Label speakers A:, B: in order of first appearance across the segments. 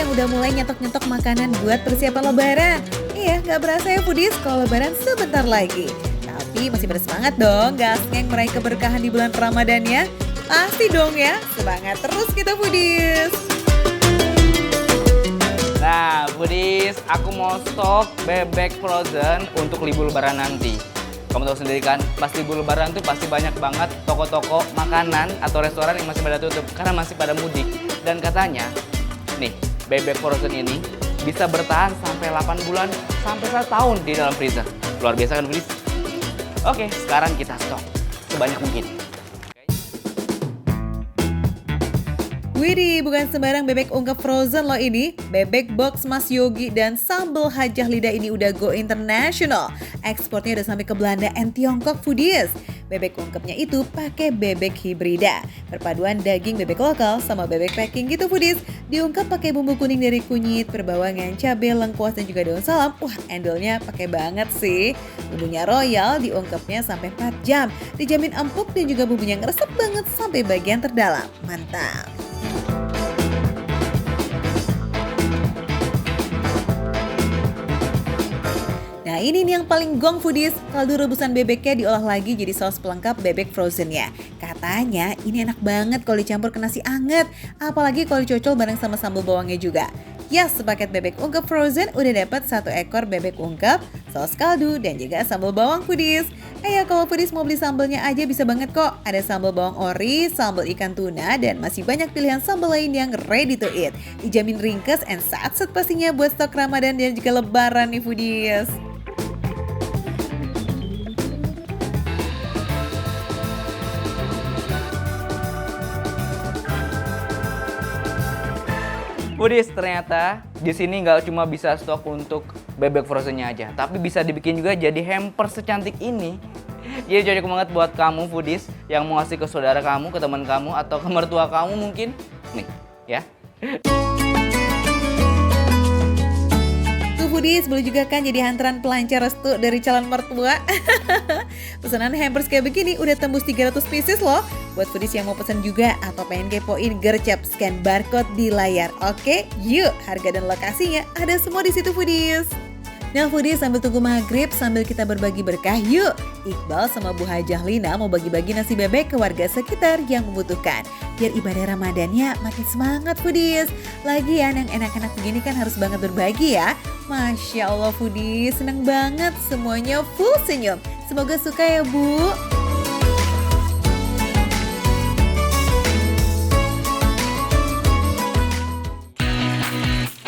A: yang udah mulai nyetok-nyetok makanan buat persiapan lebaran. Iya, nggak berasa ya foodies kalau lebaran sebentar lagi. Tapi masih bersemangat dong gasngeng meraih keberkahan di bulan Ramadan ya. Pasti dong ya, semangat terus kita foodies.
B: Nah, foodies, aku mau stok bebek frozen untuk libur lebaran nanti. Kamu tahu sendiri kan, pas libur lebaran tuh pasti banyak banget toko-toko makanan atau restoran yang masih pada tutup karena masih pada mudik. Dan katanya, nih, bebek frozen ini bisa bertahan sampai 8 bulan, sampai 1 tahun di dalam freezer. Luar biasa kan, foodies? Oke, sekarang kita stok sebanyak mungkin.
A: Widih, bukan sembarang bebek ungkep frozen loh ini. Bebek box Mas Yogi dan sambal hajah lidah ini udah go international. Ekspornya udah sampai ke Belanda and Tiongkok foodies. Bebek ungkepnya itu pakai bebek hibrida. Perpaduan daging bebek lokal sama bebek packing gitu foodies. Diungkep pakai bumbu kuning dari kunyit, perbawangan, cabai, lengkuas dan juga daun salam. Wah, endolnya pakai banget sih. Bumbunya royal, diungkepnya sampai 4 jam. Dijamin empuk dan juga bumbunya ngeresep banget sampai bagian terdalam. Mantap. Nah ini nih yang paling gong foodies, kaldu rebusan bebeknya diolah lagi jadi saus pelengkap bebek frozennya. Katanya ini enak banget kalau dicampur ke nasi anget, apalagi kalau dicocol bareng sama sambal bawangnya juga. Yes, sepaket bebek ungkep frozen udah dapat 1 ekor bebek ungkep, saus kaldu, dan juga sambal bawang foodies. Kalau foodies mau beli sambalnya aja bisa banget kok. Ada sambal bawang ori, sambal ikan tuna, dan masih banyak pilihan sambal lain yang ready to eat. Dijamin ringkes and satset pastinya buat stok Ramadan dan juga lebaran nih foodies.
B: Foodies, ternyata di sini nggak cuma bisa stok untuk bebek frozennya aja, tapi bisa dibikin juga jadi hampers secantik ini. Jadi cocok banget buat kamu foodies yang mau ngasih ke saudara kamu, ke teman kamu, atau ke mertua kamu mungkin. Nih, ya.
A: Foodies boleh juga kan jadi hantaran pelancar restu dari calon mertua. Pesanan hampers kayak begini udah tembus 300 pieces loh. Buat foodies yang mau pesan juga atau pengen kepoin, gercep scan barcode di layar. Oke, yuk, harga dan lokasinya ada semua di situ foodies. Nah foodies, sambil tunggu maghrib sambil kita berbagi berkah yuk. Iqbal sama Bu Hajah Lina mau bagi-bagi nasi bebek ke warga sekitar yang membutuhkan. Biar ibadah Ramadannya makin semangat foodies. Lagian yang enak-enak begini kan harus banget berbagi ya. Masya Allah foodies, seneng banget semuanya full senyum. Semoga suka ya Bu.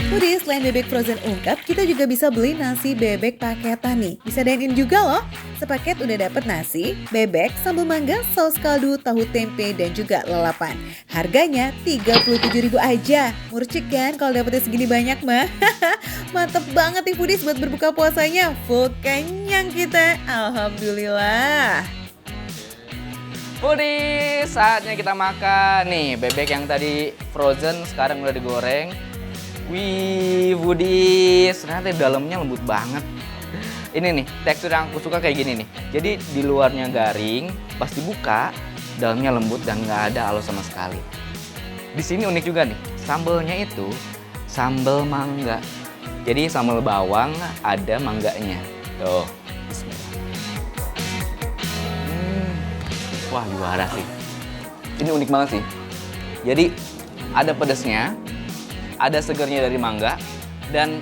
A: Foodies, selain bebek frozen ungkap, kita juga bisa beli nasi bebek paketan nih. Bisa dine-in juga loh. Sepaket udah dapet nasi, bebek, sambal mangga, saus kaldu, tahu tempe, dan juga lalapan. Harganya 37.000 aja. Murcik kan kalau dapetnya segini banyak mah. Mantep banget nih foodies buat berbuka puasanya. Full kenyang kita. Alhamdulillah.
B: Foodies, saatnya kita makan. Nih, bebek yang tadi frozen sekarang udah digoreng. Wih, foodies, ternyata di dalamnya lembut banget. Ini nih, tekstur yang aku suka kayak gini nih. Jadi di luarnya garing, pas dibuka, dalamnya lembut dan nggak ada halus sama sekali. Di sini unik juga nih, sambalnya itu sambal mangga. Jadi sambal bawang ada mangganya. Tuh, bismillah. Wah, juara sih. Ini unik banget sih. Jadi ada pedasnya, ada segernya dari mangga, dan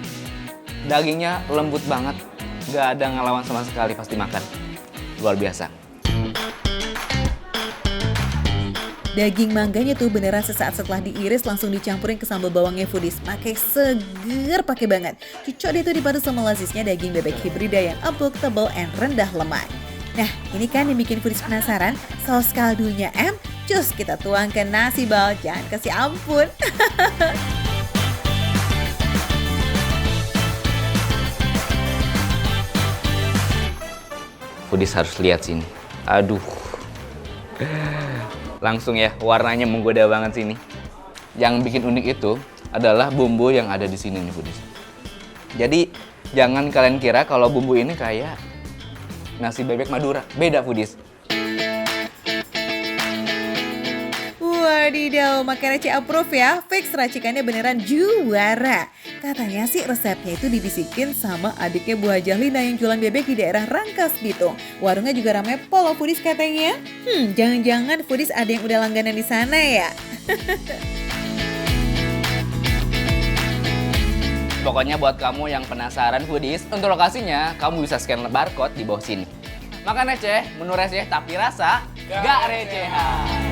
B: dagingnya lembut banget. Gak ada ngelawan sama sekali pas dimakan. Luar biasa.
A: Daging mangganya tuh beneran sesaat setelah diiris langsung dicampurin ke sambal bawangnya foodies. Pakai seger, pakai banget. Cocok deh tuh dipadu sama lazisnya daging bebek hibrida yang empuk, tebal, and rendah lemak. Nah, ini kan yang bikin foodies penasaran, saus kaldunya cus kita tuang ke nasi bal, jangan kasih ampun.
B: Foodies harus lihat sini. Aduh. Langsung ya, warnanya menggoda banget sini. Yang bikin unik itu adalah bumbu yang ada di sini nih foodies. Jadi jangan kalian kira kalau bumbu ini kayak nasi bebek Madura. Beda foodies.
A: Wah Wadidaw, makan receh approve ya. Fix racikannya beneran juara. Katanya sih resepnya itu dibisikin sama adiknya Bu Hajah Lina yang jualan bebek di daerah Rangkas Bitung. Warungnya juga ramai polo foodies katanya. Jangan-jangan foodies ada yang udah langganan di sana ya.
B: Pokoknya buat kamu yang penasaran foodies, untuk lokasinya kamu bisa scan barcode di bawah sini. Makan receh, menu receh tapi rasa gak recehan.